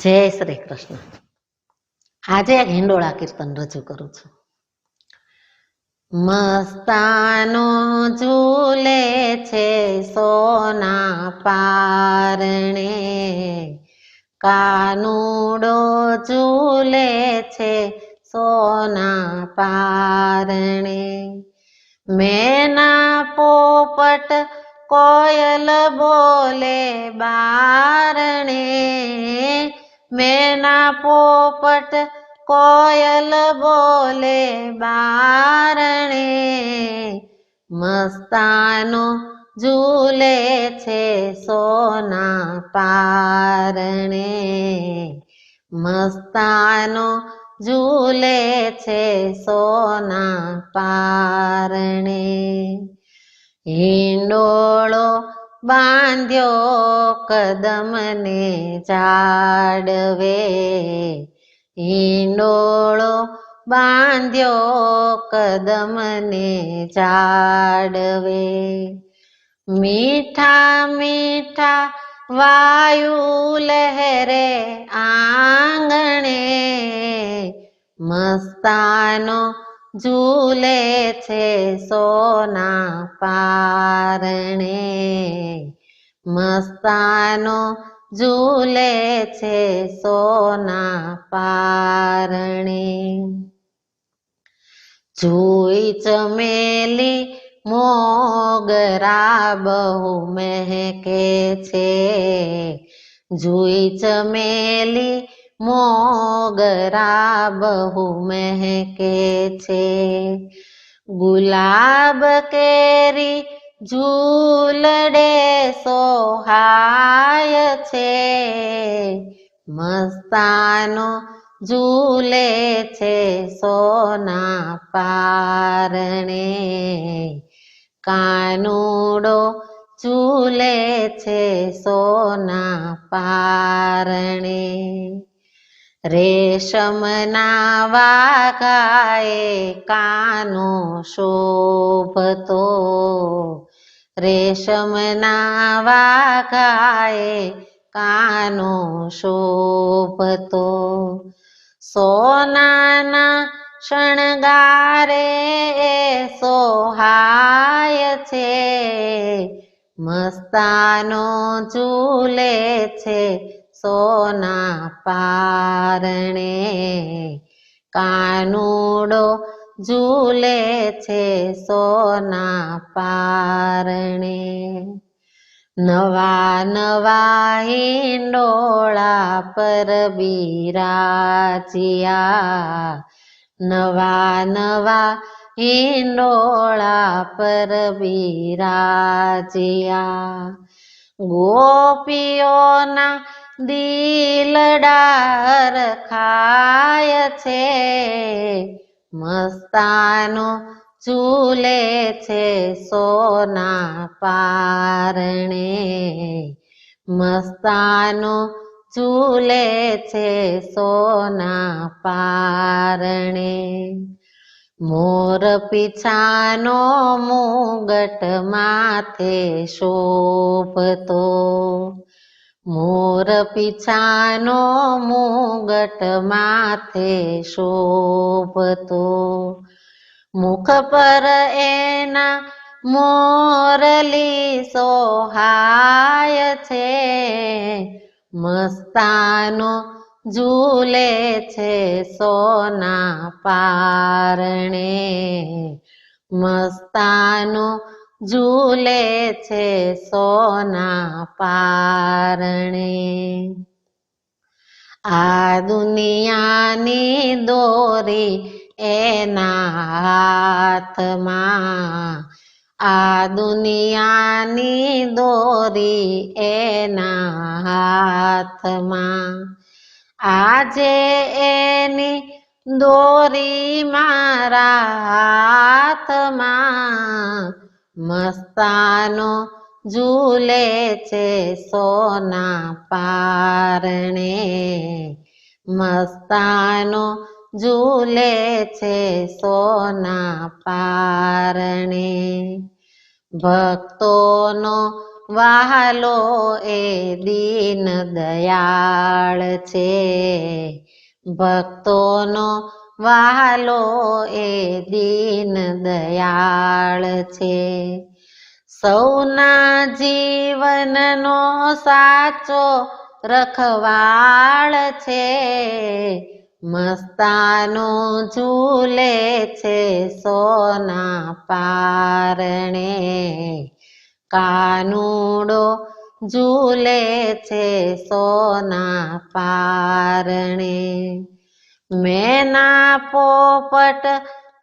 જય શ્રી કૃષ્ણ. આજે એક હિંડોળા કીર્તન રજૂ કરું છું. મસ્તાનો ઝૂલે છે સોના પારણે, કાનુડો ઝૂલે છે સોના પારણે. મેના પોપટ કોયલ બોલે બારણે, મેના પોપટ કોયલ બોલે બારણે. મસ્તાનો ઝૂલે છે સોના પારણે, મસ્તાનો ઝૂલે છે સોના પારણે. હિંડોળો બાંધ્યો કદમને ઝાડવે, હિંડોળો બાંધ્યો કદમને ઝાડવે. મીઠા મીઠા વાયુ લહેરે આંગણે, મસ્તાનો ઝૂલે છે સોના પારણે, મસ્તાનો ઝૂલે છે સોના પારણે. જુઈ ચમેલી મોગરા બહુ મહેકે છે, જુઈ ચમેલી મોગરા બહુ મહેકે છે. ગુલાબ કેરી ઝૂલડે સોહાય છે, મસ્તાનો ઝૂલે છે સોના પારણે. કાનુડો ઝૂલે છે સોના પારણે. રેશમના વાઘાએ કાનો શોભતો, રેશમના વાઘાએ કાનો શોભતો. સોનાના શણગારે સોહાય છે, મસ્તાનો ઝૂલે છે સોના પારણે. કાનુડો ઝૂલે છે સોના પારણે. નવા નવા હિંડોળા પર બિરાજ્યા, નવા નવા હિંડોળા પર બિરાજ્યા. ગોપીઓના દિલડા હરખાય છે, મસ્તાનો ઝૂલે છે સોના પારણે, મસ્તાનો ઝૂલે છે સોના પારણે. મોર પીછાનો મુગટ માથે શોભતો, મોર પીછાનો મુગટ માથે શોભતો. મુખ પર એના મોરલી સોહાય છે, મસ્તાનો ઝૂલે છે સોના પારણે, મસ્તાનો ઝૂલે છે સોના પારણે. આ દુનિયાની દોરી એના હાથમાં, આ દુનિયાની દોરી એના હાથમાં. આજે એની દોરી મારા હાથમાં, મસ્તાનો ઝૂલે છે સોના પારણે, મસ્તાનો ઝૂલે છે સોના પારણે. ભક્તોનો વહાલો એ દીન દયાળ છે. ભક્તોનો વહાલો એ દીન દયાળ છે. સૌના જીવનનો સાચો રખવાળ છે. મસ્તાનો ઝૂલે છે સોના પારણે. કાનુડો ઝૂલે છે સોના પારણે. મેના પોપટ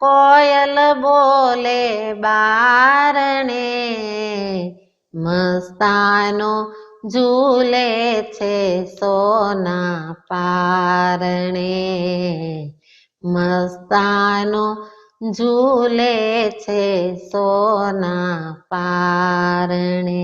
કોયલ બોલે બારણે. મસ્તાનો ઝૂલે છે સોના પારણે. મસ્તાનો ઝૂલે છે સોના પારણે.